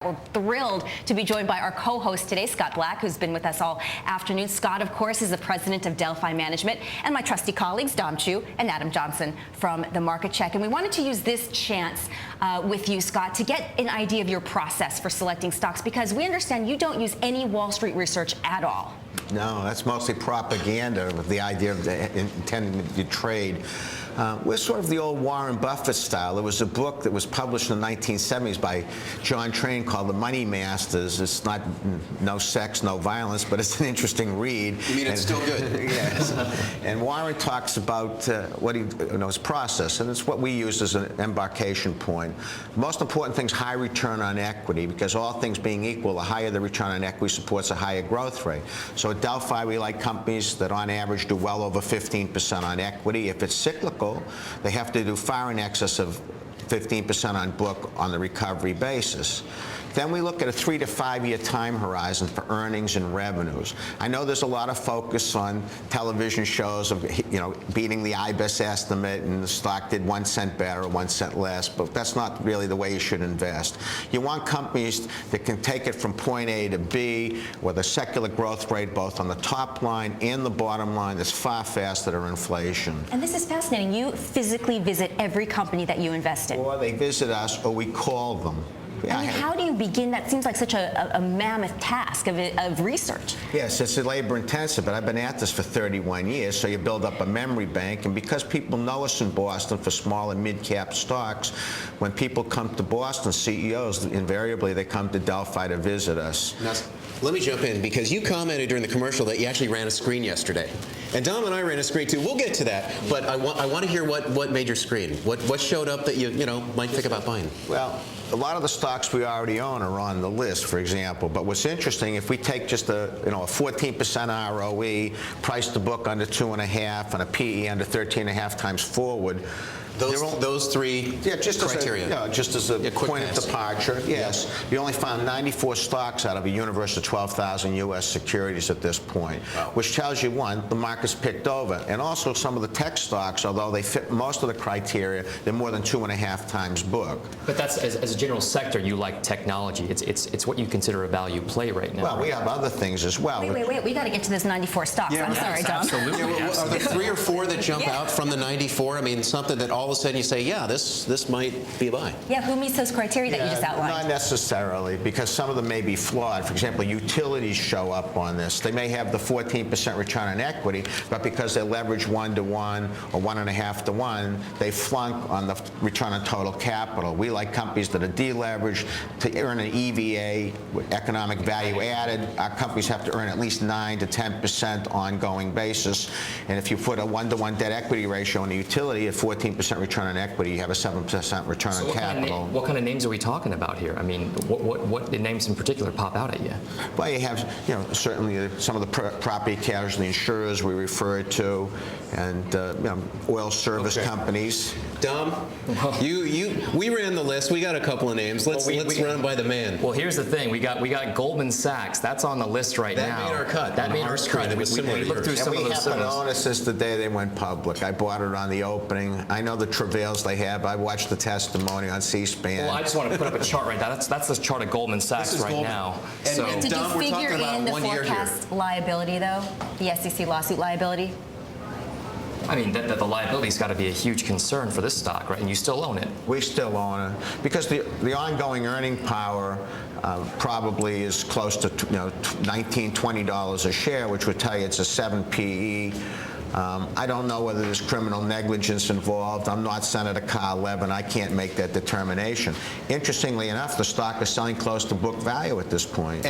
We're thrilled to be joined by our co-host today, Scott Black, who's been with us all afternoon. Scott, of course, is the president of Delphi Management, and my trusty colleagues, Dom Chu and Adam Johnson from the Market Check. And we wanted to use this chance with you, Scott, to get an idea of your process for selecting stocks, because we understand you don't use any Wall Street research at all. No, that's mostly propaganda with the idea of intending to trade. We're sort of the old Warren Buffett style. There was a book that was published in the 1970s by John Train called The Money Masters. It's not no sex, no violence, but it's an interesting read. You mean it's still good? Yes. And Warren talks about his process, and it's what we use as an embarkation point. The most important thing is high return on equity, because all things being equal, the higher the return on equity supports a higher growth rate. So at Delphi, we like companies that on average do well over 15% on equity. If it's cyclical, they have to do far in excess of 15% on book on the recovery basis. Then we look at a 3 to 5 year time horizon for earnings and revenues. I know there's a lot of focus on television shows of beating the IBES estimate and the stock did 1 cent better or 1 cent less, but that's not really the way you should invest. You want companies that can take it from point A to B with a secular growth rate both on the top line and the bottom line that's far faster than inflation. And this is fascinating. You physically visit every company that you invest in. Or they visit us, or we call them. I mean, how do you begin? That seems like such a mammoth task of research. Yes, it's labor intensive, but I've been at this for 31 years, so you build up a memory bank, and because people know us in Boston for small and mid-cap stocks, when people come to Boston, CEOs, invariably they come to Delphi to visit us. Now, let me jump in, because you commented during the commercial that you actually ran a screen yesterday. And Dom and I ran a screen too. We'll get to that, but I want to hear what made your screen. What showed up that you might think about buying? Well, a lot of the stocks we already own are on the list, for example. But what's interesting, if we take just a 14% ROE, price to book under 2.5, and a PE under 13.5 times forward. Those three criteria. Just as a point of departure, yes. Yep. You only found 94 stocks out of a universe of 12,000 U.S. securities at this point, wow. Which tells you, one, the market's picked over. And also some of the tech stocks, although they fit most of the criteria, they're more than 2.5 times book. But that's, as a general sector, you like technology. It's what you consider a value play right now. Well, right? We have other things as well. Wait. We got to get to this 94 stocks. Yeah, I'm sorry, Dom. Absolutely. Are there 3 or 4 that jump out from the 94? I mean, something that all of a sudden you say, yeah, this might be a buy. Yeah, who meets those criteria that you just outlined? Not necessarily, because some of them may be flawed. For example, utilities show up on this. They may have the 14% return on equity, but because they're leveraged 1-to-1 or 1.5 to 1, they flunk on the return on total capital. We like companies that are deleveraged to earn an EVA, economic value added. Our companies have to earn at least 9 to 10% ongoing basis. And if you put a 1-to-1 debt equity ratio in a utility at 14% return on equity, you have a 7% return on capital. What kind of names are we talking about here? I mean, what names in particular pop out at you? Well, you have, certainly some of the property casualty insurers we refer to, and oil service companies. Dom, we ran the list. We got a couple of names. Let's run by the man. Well, here's the thing. We got Goldman Sachs. That's on the list right now. That made our cut. That made our cut. It was similar to yours. Through some of those we haven't owned it since the day they went public. I bought it on the opening. I know the travails they have. I watched the testimony on C-SPAN. Well, I just want to put up a chart right now. That's the chart of Goldman Sachs right Goldman. now. And Did Dom, you figure in the 1 year forecast liability, though? The SEC lawsuit liability? I mean, the liability's got to be a huge concern for this stock, right? And you still own it. We still own it because the ongoing earning power probably is close to $19, $20 a share, which would tell you it's a 7 PE. I don't know whether there's criminal negligence involved. I'm not Senator Carl Levin. I can't make that determination. Interestingly enough, the stock is selling close to book value at this point.